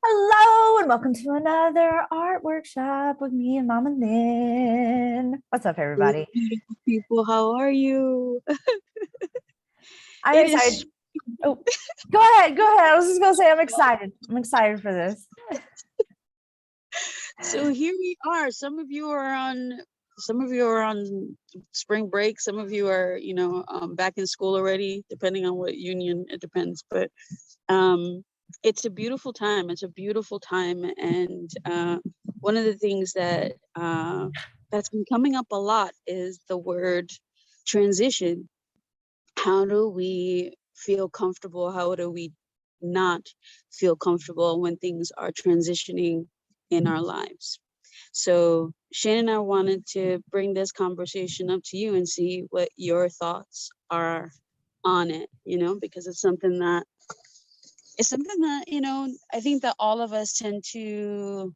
Hello and welcome to another art workshop with me and Mama Lynn. What's up, Hey, everybody? beautiful people, how are you? I'm It excited. is. Oh, go ahead. Go ahead. I was just gonna say I'm excited. I'm excited for this. So here we are. Some of you are on spring break. Some of you are, back in school already, depending on what union it depends. But it's a beautiful time. It's a beautiful time. And one of the things that's been coming up a lot is the word transition. How do we feel comfortable? How do we not feel comfortable when things are transitioning in our lives? So Shane and I wanted to bring this conversation up to you and see what your thoughts are on it, because it's something that I think that all of us tend to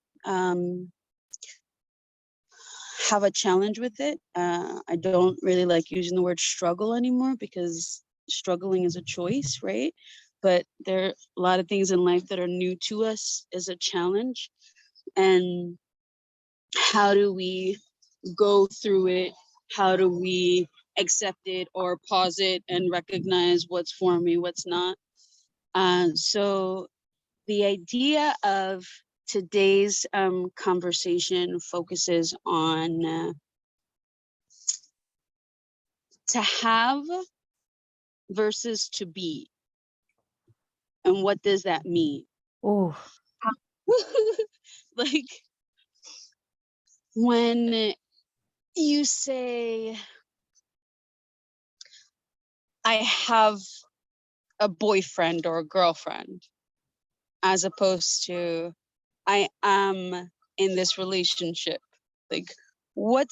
have a challenge with it. I don't really like using the word struggle anymore because struggling is a choice, right? But there are a lot of things in life that are new to us as a challenge. And how do we go through it? How do we accept it or pause it and recognize what's for me, what's not? So the idea of today's conversation focuses on to have versus to be. And what does that mean? Oh, Like when you say, I have a boyfriend or a girlfriend, as opposed to I am in this relationship. Like what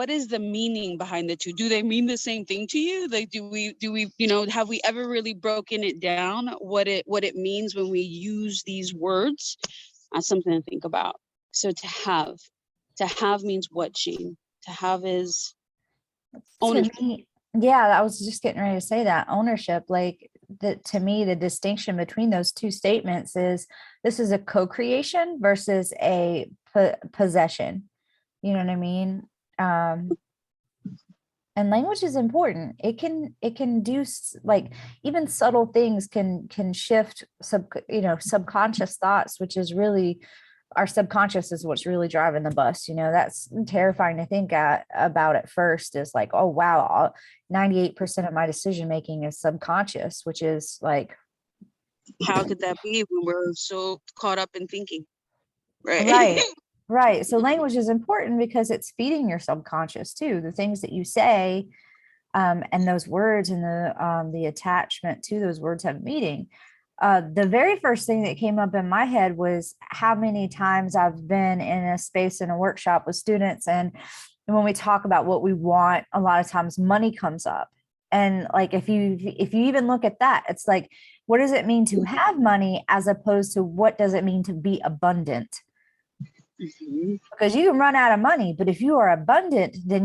is the meaning behind the two? Do they mean the same thing to you? Like do we, have we ever really broken it down what it means when we use these words? That's something to think about. So to have means what, Shane? To have is to ownership. me, yeah, I was just getting ready to say that ownership. Like that to me, the distinction between those two statements is this is a co-creation versus a possession. You know what I mean? Um, and language is important. It can do like even subtle things can shift subconscious thoughts, which is really our subconscious is what's really driving the bus. That's terrifying to think about at first, is like, oh wow, 98% of my decision making is subconscious, which is like, How could that be when we're so caught up in thinking, right? right. Right. So language is important because it's feeding your subconscious too. The things that you say, and those words and the attachment to those words have meaning. The very first thing that came up in my head was how many times I've been in a space in a workshop with students, and when we talk about what we want, a lot of times money comes up. And like if you even look at that, it's like, what does it mean to have money as opposed to what does it mean to be abundant? Mhm. Because you can run out of money, but if you are abundant, then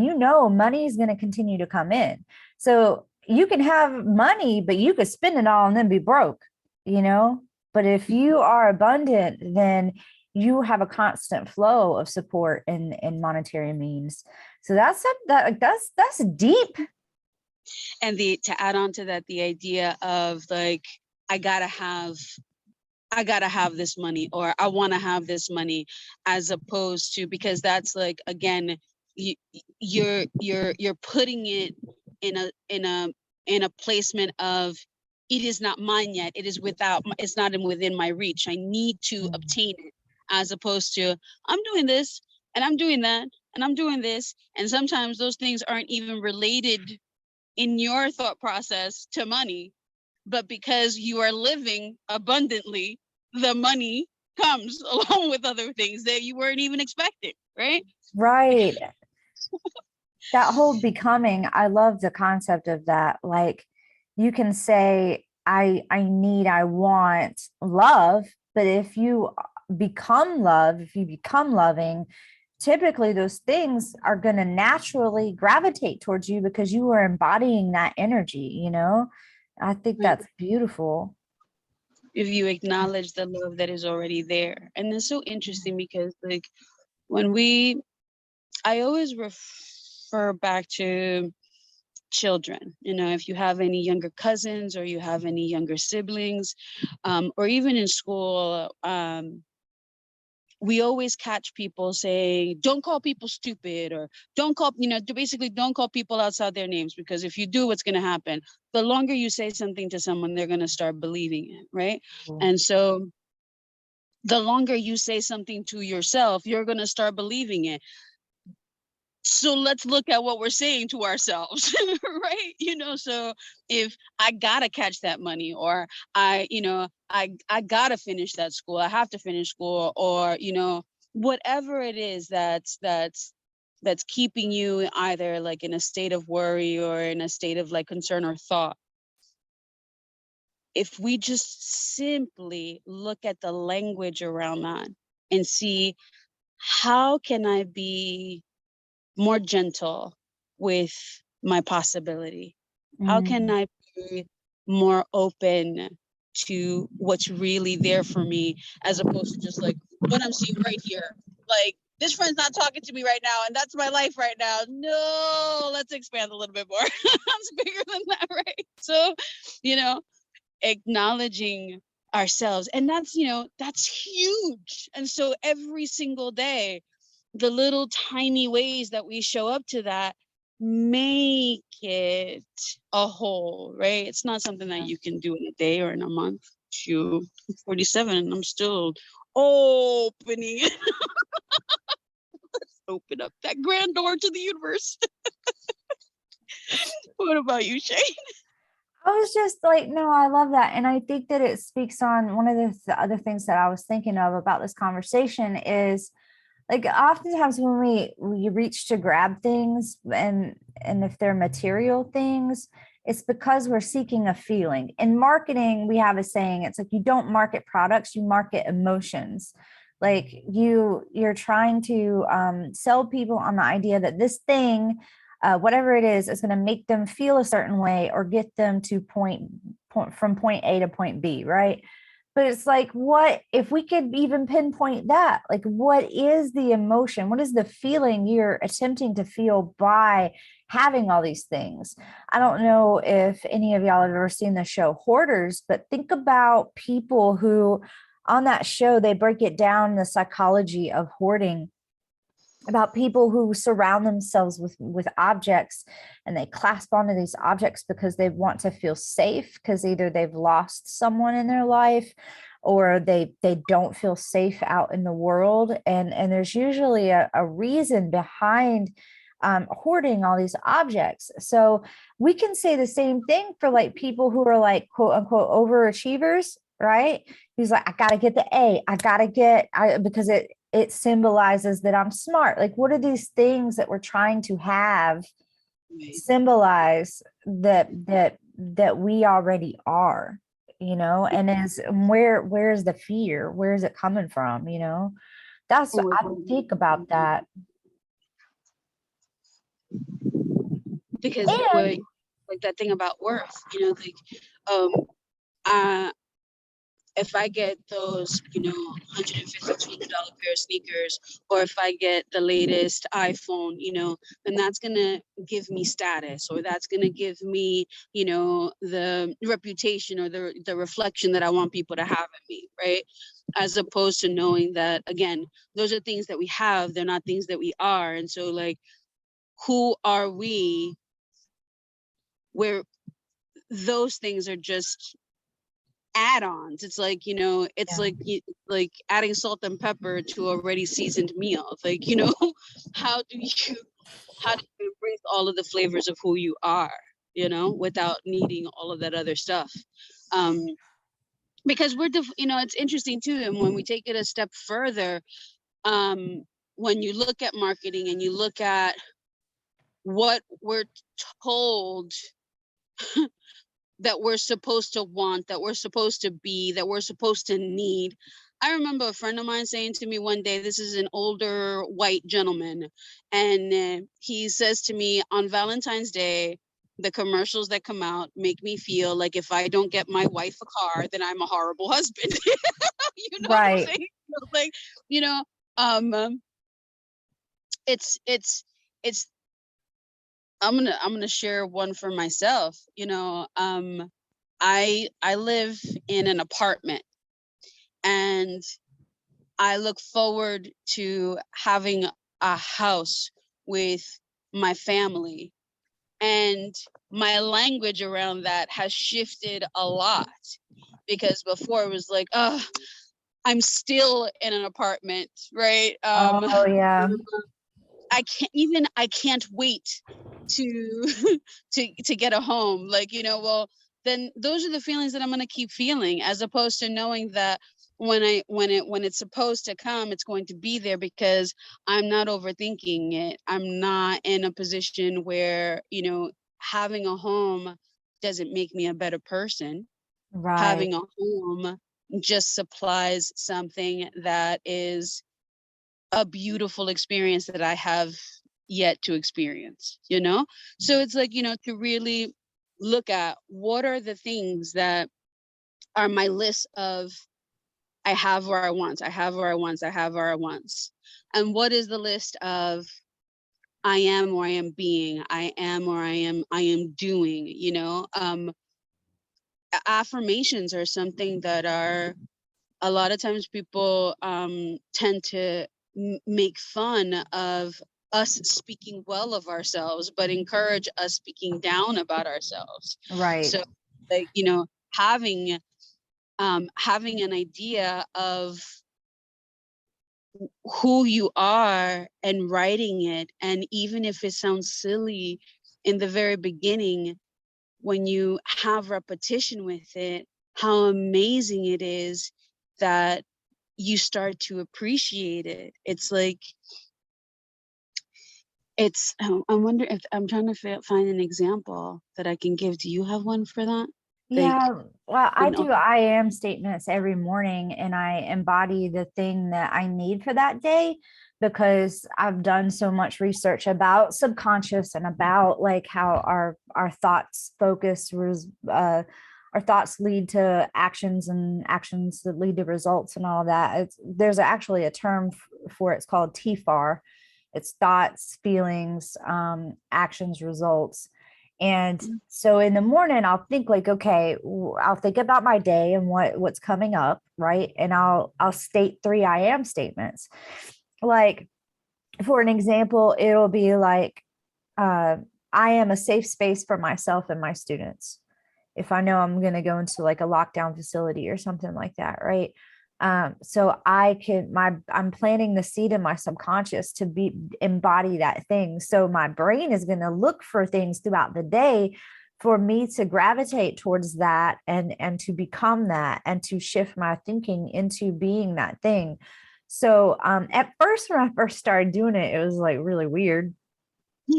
money is going to continue to come in. So you can have money, but you could spend it all and then be broke. But if you are abundant, then you have a constant flow of support in monetary means. So that's deep. And to add on to that, the idea of like, I gotta have this money, or I want to have this money, as opposed to, because that's like, again, you're putting it in a placement of, it is not mine yet, it's not within my reach, I need to obtain it, as opposed to, I'm doing this and I'm doing that and I'm doing this, and sometimes those things aren't even related in your thought process to money, but because you are living abundantly, the money comes along with other things that you weren't even expecting, right? Right. That whole becoming, I love the concept of that. Like you can say, I want love, but if you become loving, typically those things are going to naturally gravitate towards you because you are embodying that energy. I think Right. that's beautiful. If you acknowledge the love that is already there. And it's so interesting because like when I always refer back to children, if you have any younger cousins or you have any younger siblings, or even in school, we always catch people saying, don't call people stupid, or don't call, basically don't call people outside their names, because if you do, what's going to happen? The longer you say something to someone, they're going to start believing it, right? Cool. And so the longer you say something to yourself, you're going to start believing it. So let's look at what we're saying to ourselves, right? So if I gotta catch that money, or I gotta finish that school, I have to finish school, or whatever it is that's keeping you either like in a state of worry or in a state of like concern or thought. If we just simply look at the language around that and see, how can I be more gentle with my possibility? How can Mm, I be more open to what's really there for me, as opposed to just like what I'm seeing right here? Like, this friend's not talking to me right now, and that's my life right now. No, let's expand a little bit more. It's bigger than that, right? So, you know, acknowledging ourselves, and that's huge. And so every single day, the little tiny ways that we show up to that make it a whole, right? It's not something that you can do in a day or in a month. Shoot, I'm 47 and I'm still opening it. Open up that grand door to the universe. What about you, Shay? I was just like, no, I love that. And I think that it speaks on one of the other things that I was thinking of about this conversation is like oftentimes when we reach to grab things, and if they're material things, it's because we're seeking a feeling. In marketing, we have a saying, it's like you don't market products, you market emotions. Like you're trying to sell people on the idea that this thing, whatever it is going to make them feel a certain way or get them to point from point A to point B, right? But it's like, what if we could even pinpoint that? Like, what is the emotion? What is the feeling you're attempting to feel by having all these things? I don't know if any of y'all have ever seen the show Hoarders, but think about people who on that show, they break it down, the psychology of hoarding, about people who surround themselves with objects, and they clasp onto these objects because they want to feel safe, because either they've lost someone in their life or they don't feel safe out in the world, and there's usually a reason behind hoarding all these objects. So we can say the same thing for like people who are like quote unquote overachievers, right? He's like, I gotta get the A, because it symbolizes that I'm smart. Like, what are these things that we're trying to have Right. symbolize that we already are, and is where's the fear? Where is it coming from? That's Oh what my I God. think about that. Because And what, like that thing about worth, like, um, uh, if I get those, $150, $200 pair of sneakers, or if I get the latest iPhone, then that's gonna give me status, or that's gonna give me, the reputation or the reflection that I want people to have of me, right? As opposed to knowing that, again, those are things that we have, they're not things that we are. And so like, who are we where those things are just add-ons? It's like, it's yeah, like adding salt and pepper to a already seasoned meal. It's like, how do you embrace all of the flavors of who you are, without needing all of that other stuff? um because it's interesting too, and when we take it a step further, um when you look at marketing and you look at what we're told that we're supposed to want, that we're supposed to be, that we're supposed to need. I remember a friend of mine saying to me one day, this is an older white gentleman, and he says to me, on Valentine's Day, the commercials that come out make me feel like if I don't get my wife a car, then I'm a horrible husband. You know what I'm Right. saying? Like, you know, um, it's I'm gonna share one for myself. I live in an apartment, and I look forward to having a house with my family. And my language around that has shifted a lot, because before it was like, oh, I'm still in an apartment, right? Oh yeah. I can't wait to to get a home. Like, well, then those are the feelings that I'm going to keep feeling, as opposed to knowing that when it's supposed to come, it's going to be there, because I'm not overthinking it. I'm not in a position where, having a home doesn't make me a better person. Right. Having a home just supplies something that is a beautiful experience that I have yet to experience, So it's like, to really look at what are the things that are my list of I have where I want, I have where I want, I have where I want. And what is the list of I am or I am being, I am or I am doing, affirmations are something that are a lot of times people tend to make fun of us speaking well of ourselves, but encourage us speaking down about ourselves. Right. So, like, having having an idea of who you are and writing it, and even if it sounds silly in the very beginning, when you have repetition with it, how amazing it is that you start to appreciate it. It's like, I wonder if I'm trying to find an example that I can give. Do you have one for that? Like, Yeah, well, I you know, do I am statements every morning, and I embody the thing that I need for that day, because I've done so much research about subconscious and about like how our thoughts our thoughts lead to actions, and actions that lead to results and all that. There's actually a term for it. It's called TFAR. It's thoughts, feelings, actions, results. And so in the morning, I'll think like, okay, I'll think about my day and what's coming up, right? And I'll state 3 I am statements. Like, for an example, it'll be like, uh, I am a safe space for myself and my students. If I know I'm going to go into like a lockdown facility or something like that, right? So I'm planting the seed in my subconscious to embody that thing. So my brain is going to look for things throughout the day for me to gravitate towards that, and to become that, and to shift my thinking into being that thing. So at first, when I first started doing it, it was like really weird.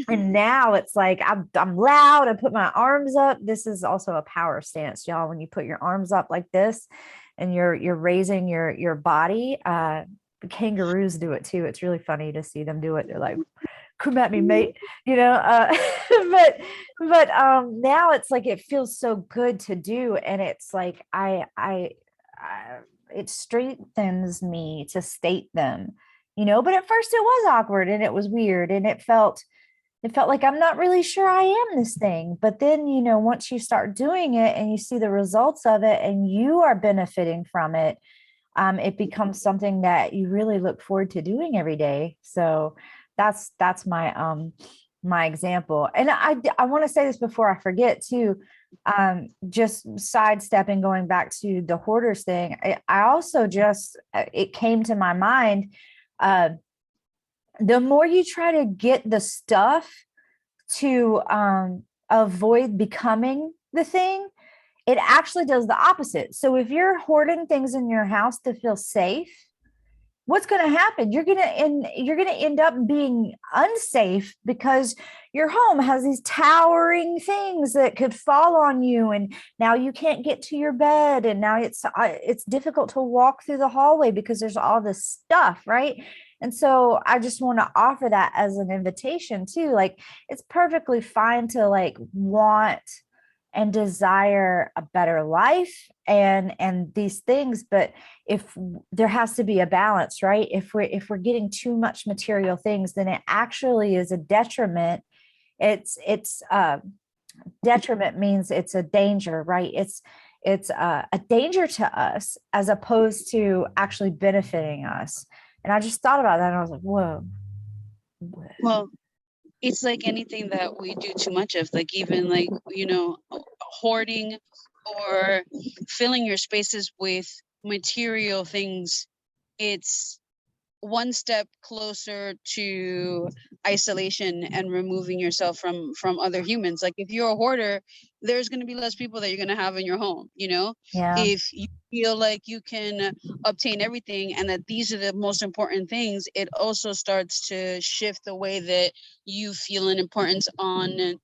And now it's like I'm loud. I put my arms up. This is also a power stance, y'all. When you put your arms up like this, and you're raising your body. The kangaroos do it too. It's really funny to see them do it. They're like, "Come at me, mate," you know. But now it's like it feels so good to do, and it's like I it strengthens me to state them, you know. But at first it was awkward and it was weird, and it felt like I'm not really sure I am this thing. But then, once you start doing it and you see the results of it and you are benefiting from it, it becomes something that you really look forward to doing every day. So that's my example. And I want to say this before I forget too. Just sidestepping, going back to the hoarders thing. I also just it came to my mind. Uh, the more you try to get the stuff to avoid becoming the thing, it actually does the opposite. So if you're hoarding things in your house to feel safe, what's going to happen? You're going to end up being unsafe, because your home has these towering things that could fall on you, and now you can't get to your bed, and now it's difficult to walk through the hallway because there's all this stuff, right? And so I just want to offer that as an invitation too. Like, it's perfectly fine to like want and desire a better life and these things, but there has to be a balance, right? If we're getting too much material things, then it actually is a detriment. It's detriment means it's a danger, right? It's a danger to us as opposed to actually benefiting us. And I just thought about that and I was like, whoa. Well, it's like anything that we do too much of, like even like, hoarding or filling your spaces with material things. It's one step closer to isolation and removing yourself from other humans. Like if you're a hoarder, there's going to be less people that you're going to have in your home. Yeah. If you feel like you can obtain everything and that these are the most important things, it also starts to shift the way that you feel an importance on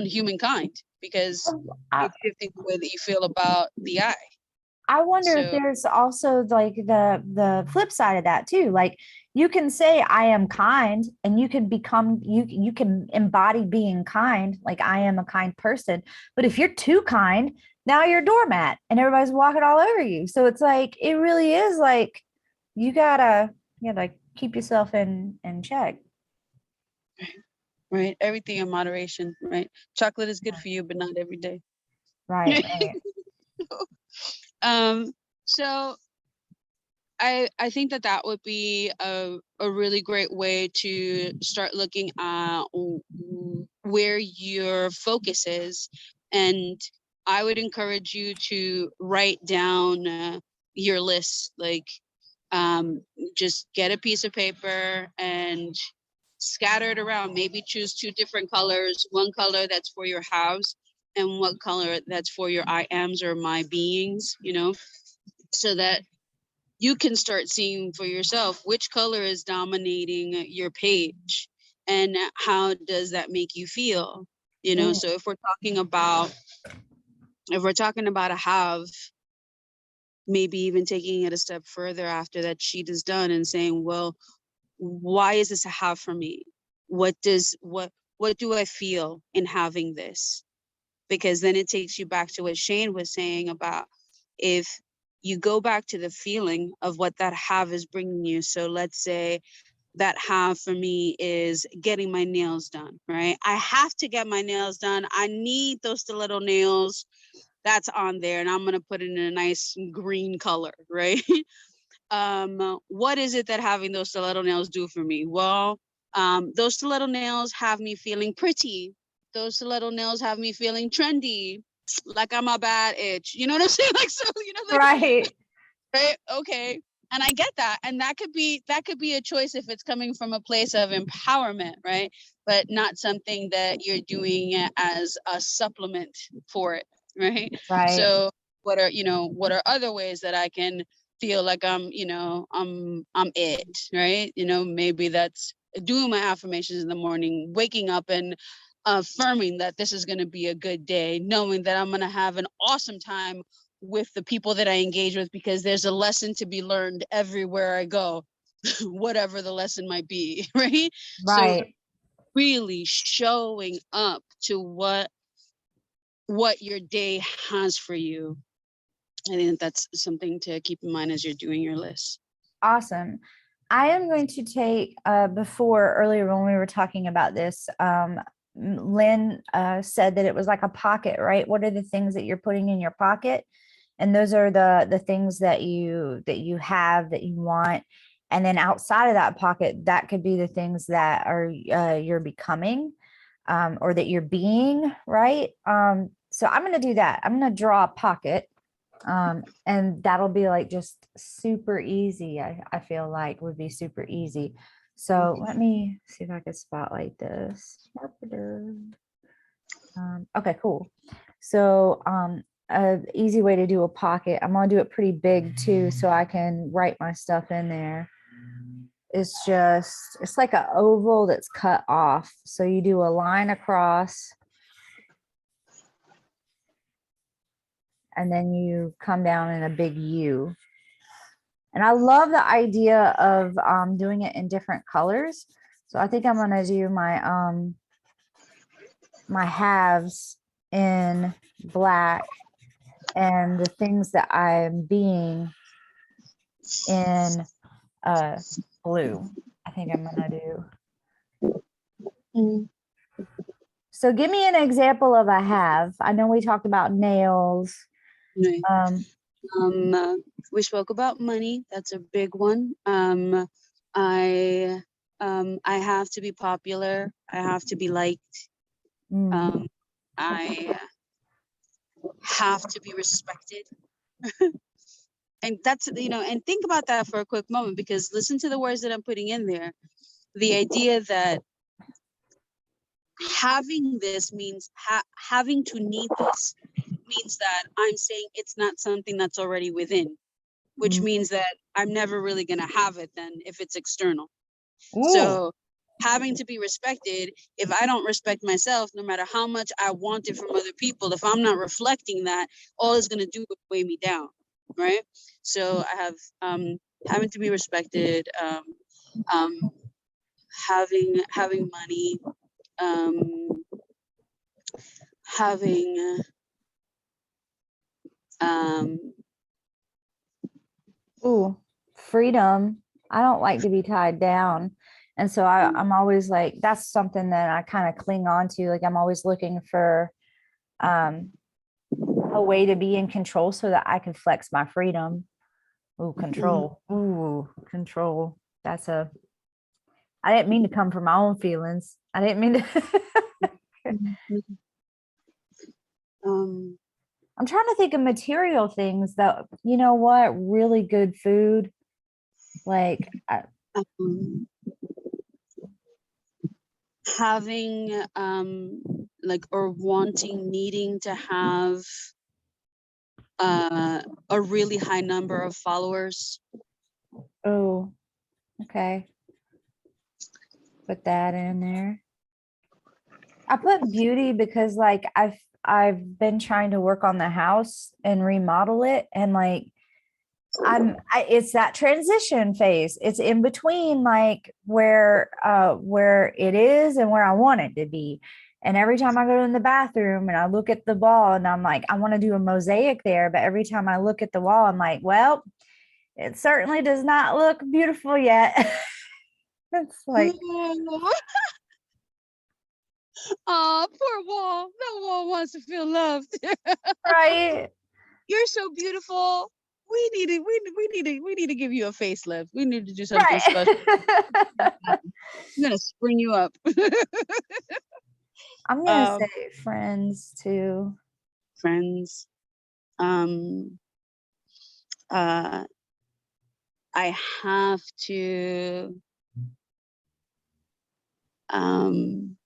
humankind, because I, it's shifting the way that you feel about the eye. I wonder if So there's also like the flip side of that too. Like, you can say I am kind and you can become you can embody being kind, like I am a kind person. But if you're too kind, now you're a doormat and everybody's walking all over you. So it's like it really is like you gotta keep yourself in check. right, everything in moderation, right? Chocolate is good for you, but not every day. Right, right. um so I think that would be a really great way to start looking at where your focus is. And I would encourage you to write down your list. Like, just get a piece of paper and scatter it around. Maybe choose two different colors, one color that's for your house and one color that's for your I ams or my beings, so that you can start seeing for yourself which color is dominating your page and how does that make you feel. Ooh, So if we're talking about a have, maybe even taking it a step further after that sheet is done and saying, well, why is this a have for me? What do I feel in having this? Because then it takes you back to what Shane was saying about, if you go back to the feeling of what that have is bringing you. So let's say that have for me is getting my nails done, right? I have to get my nails done. I need those stiletto nails. That's on there, and I'm going to put it in a nice green color, right? What is it that having those stiletto nails do for me? Well, those stiletto nails have me feeling pretty. Those stiletto nails have me feeling trendy, like I'm a bad itch. You know what I'm saying? Like, so, like, right. right? Okay. And I get that. And that could be a choice if it's coming from a place of empowerment, right? But not something that you're doing as a supplement for it, right? Right. So what are other ways that I can feel like I'm it, right? Maybe that's doing my affirmations in the morning, waking up and affirming that this is going to be a good day, knowing that I'm going to have an awesome time with the people that I engage with, because there's a lesson to be learned everywhere I go, whatever the lesson might be, right? So Right. really showing up to what your day has for you. I think that's something to keep in mind as you're doing your list. Awesome. I am going to take before earlier when we were talking about this, Lynn said that it was like a pocket, right? What are the things that you're putting in your pocket? And those are the things that you have that you want. And then outside of that pocket, that could be the things that are you're becoming, or that you're being, right? So I'm going to do that. I'm going to draw a pocket, and that'll be like just super easy. I feel like would be super easy. So let me see if I can spotlight this. Okay, cool. So a easy way to do a pocket, I'm gonna do it pretty big too, so I can write my stuff in there. It's like an oval that's cut off. So you do a line across, and then you come down in a big U. And I love the idea of doing it in different colors. So I think I'm gonna do my halves in black and the things that I'm being in blue. I think I'm gonna do. Mm. So give me an example of a have. I know we talked about nails. Right. Um, We spoke about money. That's a big one. I I have to be popular. I have to be liked. mm, I have to be respected. And that's, and think about that for a quick moment, because listen to the words that I'm putting in there. The idea that having this means having to need this means that I'm saying it's not something that's already within, which mm. means that I'm never really going to have it then if it's external. Ooh. So having to be respected, if I don't respect myself, no matter how much I want it from other people, if I'm not reflecting that, all it's going to do is weigh me down, right? So I have having to be respected, um, having money, um, having um, Ooh, freedom. I don't like to be tied down. And so I'm always like, that's something that I kind of cling on to. Like I'm always looking for um a way to be in control so that I can flex my freedom. Ooh, control. Ooh, control. I didn't mean to come from my own feelings. I didn't mean to. um, I'm trying to think of material things that, you know what, really good food. Like, um, having like, or wanting, needing to have a really high number of followers. oh, okay. Put that in there. I put beauty because like I've been trying to work on the house and remodel it and like it's that transition phase. It's in between like where it is and where I want it to be. And every time I go in the bathroom and I look at the wall and I'm like, I want to do a mosaic there, but every time I look at the wall, I'm like, well, it certainly does not look beautiful yet. It's like, Oh, poor wall. That wall wants to feel loved. right. You're so beautiful. We need to give you a facelift. We need to do something special. Right. I'm gonna spring you up. I'm gonna um, say friends too. friends. Um, uh, I have to. Um,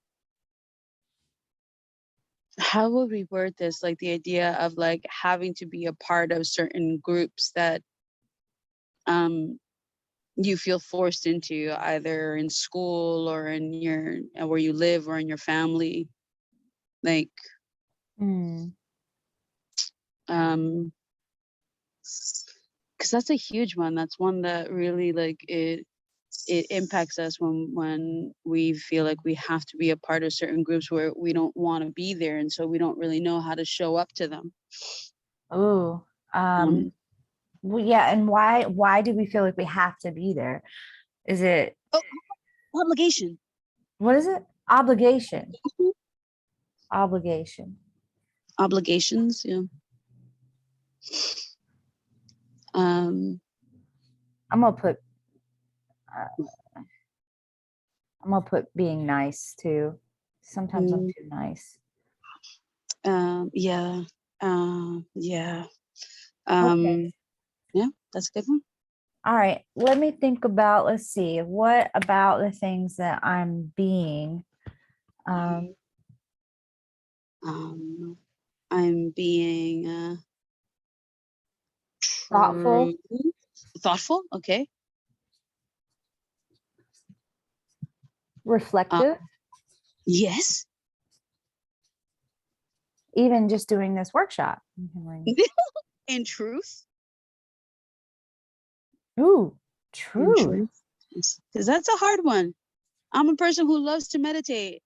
how would we word this? Like the idea of like having to be a part of certain groups that um you feel forced into, either in school or in your where you live or in your family, like Mm. um because that's a huge one. That's one that really, like, it impacts us when we feel like we have to be a part of certain groups where we don't want to be there, and so we don't really know how to show up to them. Oh, um well, yeah. And why do we feel like we have to be there? Is it oh, obligation. what is it? Obligation. Obligation. Obligations, yeah. um I'm gonna put I'm gonna put being nice too. Sometimes I'm mm, too nice. yeah. Yeah. Okay. um yeah, that's a good one. All right. Let me think about, let's see, what about the things that I'm being? Um, um I'm being thoughtful, true. Thoughtful, okay. uh, reflective, yes. even just doing this workshop. In truth. Ooh, and truth. truth. Because that's a hard one. I'm a person who loves to meditate,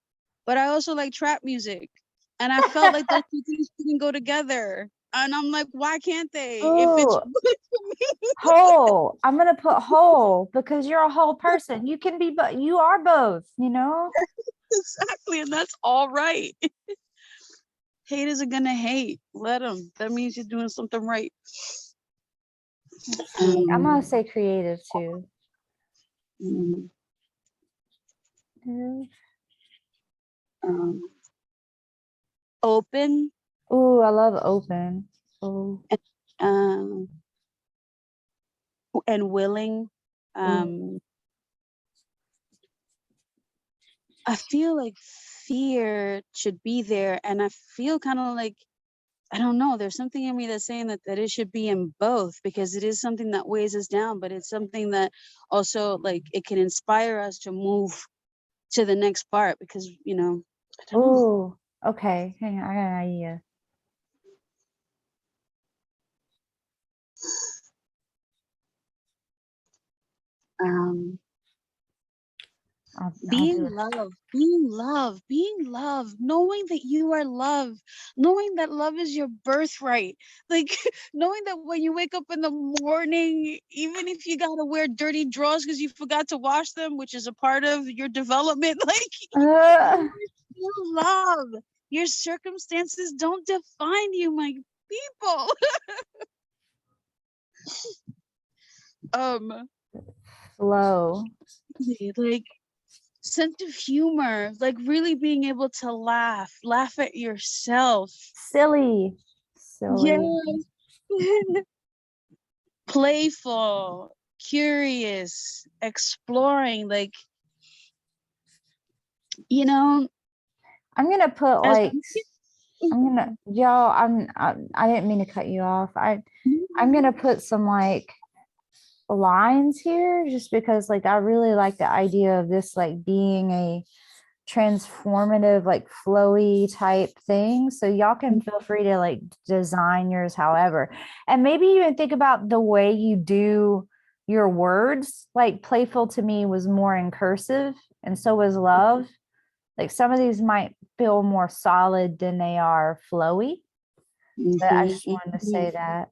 but I also like trap music. And I felt like those two things couldn't go together. And I'm like, why can't they? If it's Oh, good for me. whole. I'm gonna put whole because you're a whole person. You can be, but you are both, you know? Exactly. And that's all right. Haters are gonna hate. Let them. That means you're doing something right. Let's see. I'm gonna say creative too. Mm, Mm. open. Ooh, I love open. Oh, Um, and willing. ooh. Um, I feel like fear should be there, and I feel kind of like I don't know. There's something in me that's saying that it should be in both because it is something that weighs us down, but it's something that also like it can inspire us to move to the next part because I don't know. Ooh. Okay. Hang on. I got an idea. Um, I'll do being it. love, being love, knowing that you are love, knowing that love is your birthright, like knowing that when you wake up in the morning, even if you gotta wear dirty drawers because you forgot to wash them, which is a part of your development, like Uh, you are still love. Your circumstances don't define you, my people. um flow. like sense of humor, like really being able to laugh at yourself. Silly. Yeah. Silly. Playful, curious, exploring, like, you know, I'm gonna put as like y'all, I didn't mean to cut you off. I'm gonna put some like lines here just because like I really like the idea of this like being a transformative, like flowy type thing. So y'all can feel free to like design yours however. And maybe even think about the way you do your words. Like playful to me was more in cursive, and so was love. Like some of these might feel more solid than they are flowy. But I just Mhm, wanted to mhm, say that.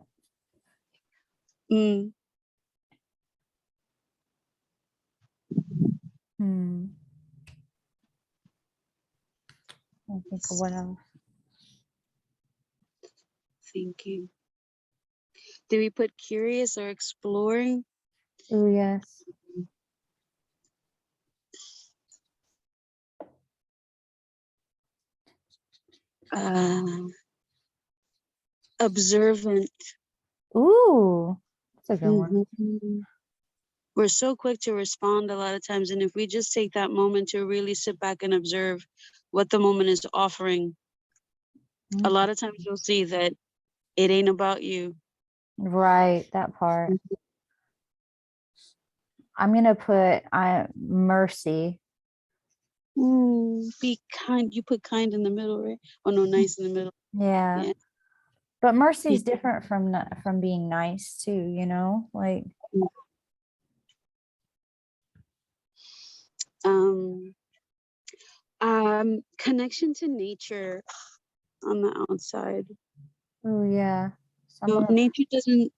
mm, Hmm. I think of what else. thinking. Did we put curious or exploring? Oh yes. Uh, observant. Ooh, that's a good one. Mhm. We're so quick to respond a lot of times, and if we just take that moment to really sit back and observe what the moment is offering, a Mhm. lot of times you'll see that it ain't about you. Right, that part. I'm gonna put I mercy. Be kind. You put kind in the middle, right? Oh no, nice in the middle. Yeah. Yeah. But mercy is different from from being nice too, you know? Like Um, connection to nature on the outside. oh yeah. So I'm So gonna nature doesn't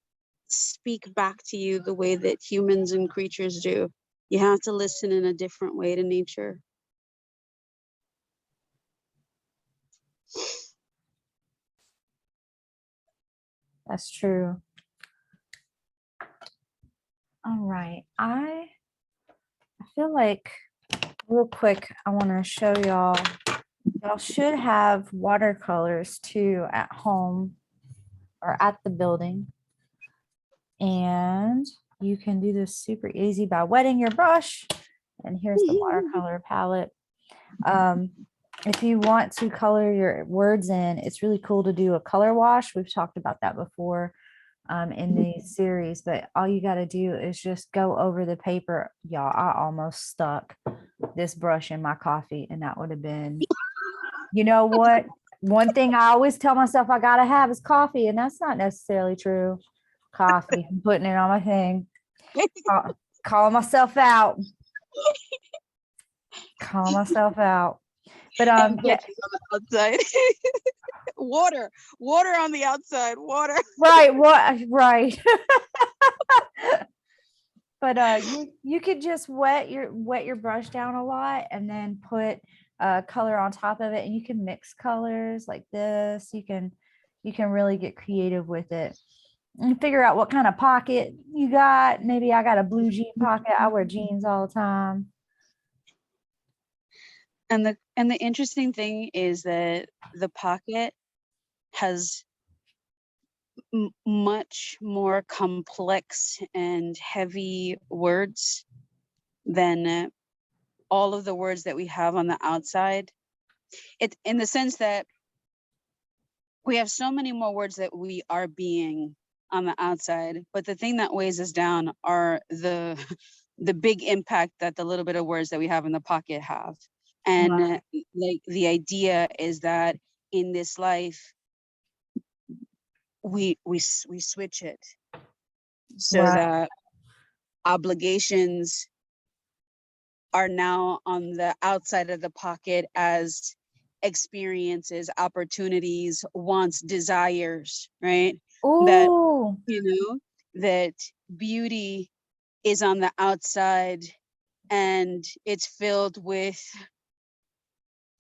speak back to you the way that humans and creatures do. You have to listen in a different way to nature. that's true. All right. I feel like real quick, I want to show y'all should have watercolors too at home or at the building. And you can do this super easy by wetting your brush. And here's the watercolor palette. Um, if you want to color your words in, it's really cool to do a color wash. We've talked about that before in the series, but all you got to do is just go over the paper. Y'all, I almost stuck this brush in my coffee, and that would have been, you know what? One thing I always tell myself I got to have is coffee, and that's not necessarily true. Coffee, I'm putting it on my thing. Call myself out. Call myself out. But And yeah, veggies on the outside. water on the outside, water. right, what right. But you could just wet your brush down a lot and then put color on top of it, and you can mix colors like this. You can really get creative with it and figure out what kind of pocket you got. Maybe I got a blue jean pocket. I wear jeans all the time. And the interesting thing is that the pocket has much more complex and heavy words than all of the words that we have on the outside. It, in the sense that we have so many more words that we are being on the outside, but the thing that weighs us down are the the big impact that the little bit of words that we have in the pocket have. And Right. like the idea is that in this life we switch it so Right. that obligations are now on the outside of the pocket as experiences, opportunities, wants, desires, right? That, Ooh. you know, that beauty is on the outside and it's filled with,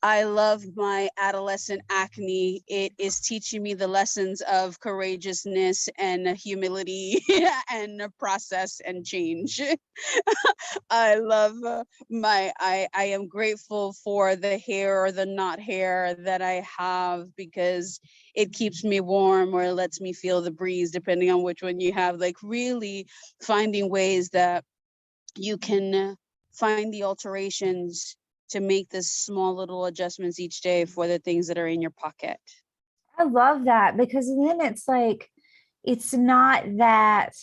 I love my adolescent acne. It is teaching me the lessons of courageousness and humility and process and change. I love I am grateful for the hair or the not hair that I have because it keeps me warm or lets me feel the breeze, depending on which one you have. Like really finding ways that you can find the alterations to make the small little adjustments each day for the things that are in your pocket. I love that, because then it's like it's not that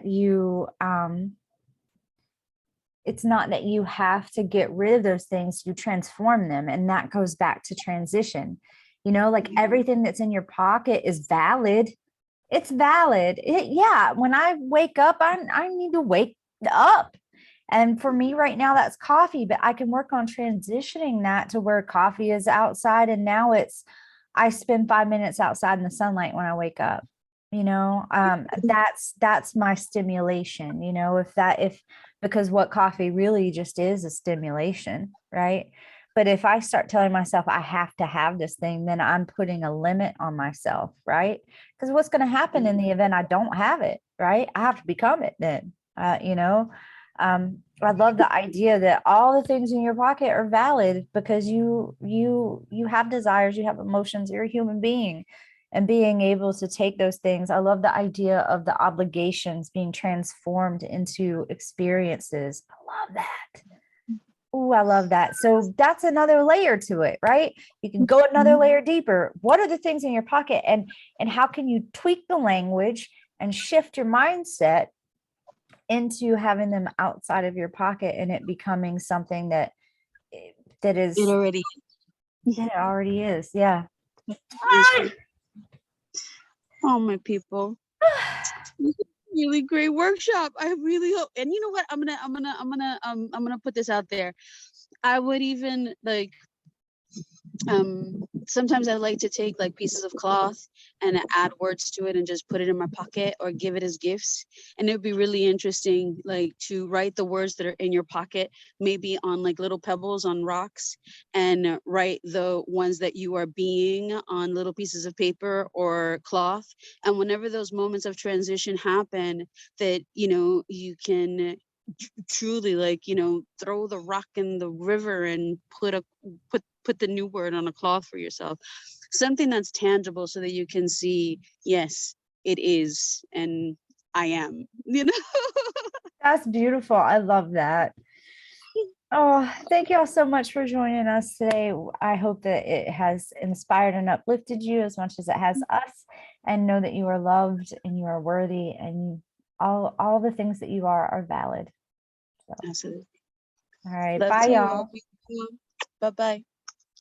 you it's not that you have to get rid of those things, you transform them. And that goes back to transition. Like everything that's in your pocket is valid. It's valid. Yeah. When I wake up, I need to wake up. And for me right now, that's coffee, but I can work on transitioning that to where coffee is outside. And now I spend 5 minutes outside in the sunlight when I wake up. That's my stimulation, if because what coffee really just is a stimulation, right? But if I start telling myself I have to have this thing, then I'm putting a limit on myself, right? Because what's going to happen in the event I don't have it, right? I have to become it then. I love the idea that all the things in your pocket are valid because you have desires, you have emotions, you're a human being, and being able to take those things. I love the idea of the obligations being transformed into experiences. I love that. Oh, I love that. So that's another layer to it, right? You can go another layer deeper. What are the things in your pocket, and how can you tweak the language and shift your mindset into having them outside of your pocket and it becoming something that is It already it already is. Yeah. is. Oh, my people. Really great workshop. I really hope, and you know what? I'm gonna put this out there. I would even like sometimes I like to take like pieces of cloth and add words to it and just put it in my pocket or give it as gifts. And it would be really interesting like to write the words that are in your pocket, maybe on like little pebbles on rocks, and write the ones that you are being on little pieces of paper or cloth. And whenever those moments of transition happen, that you can truly like throw the rock in the river and put the new word on a cloth for yourself, something that's tangible so that you can see, yes, it is, and I am. That's beautiful. I love that. Oh, thank you all so much for joining us today. I hope that it has inspired and uplifted you as much as it has us, and know that you are loved and you are worthy, and all the things that you are valid. So, Absolutely. all right. Love Bye, to y'all. you. Bye bye.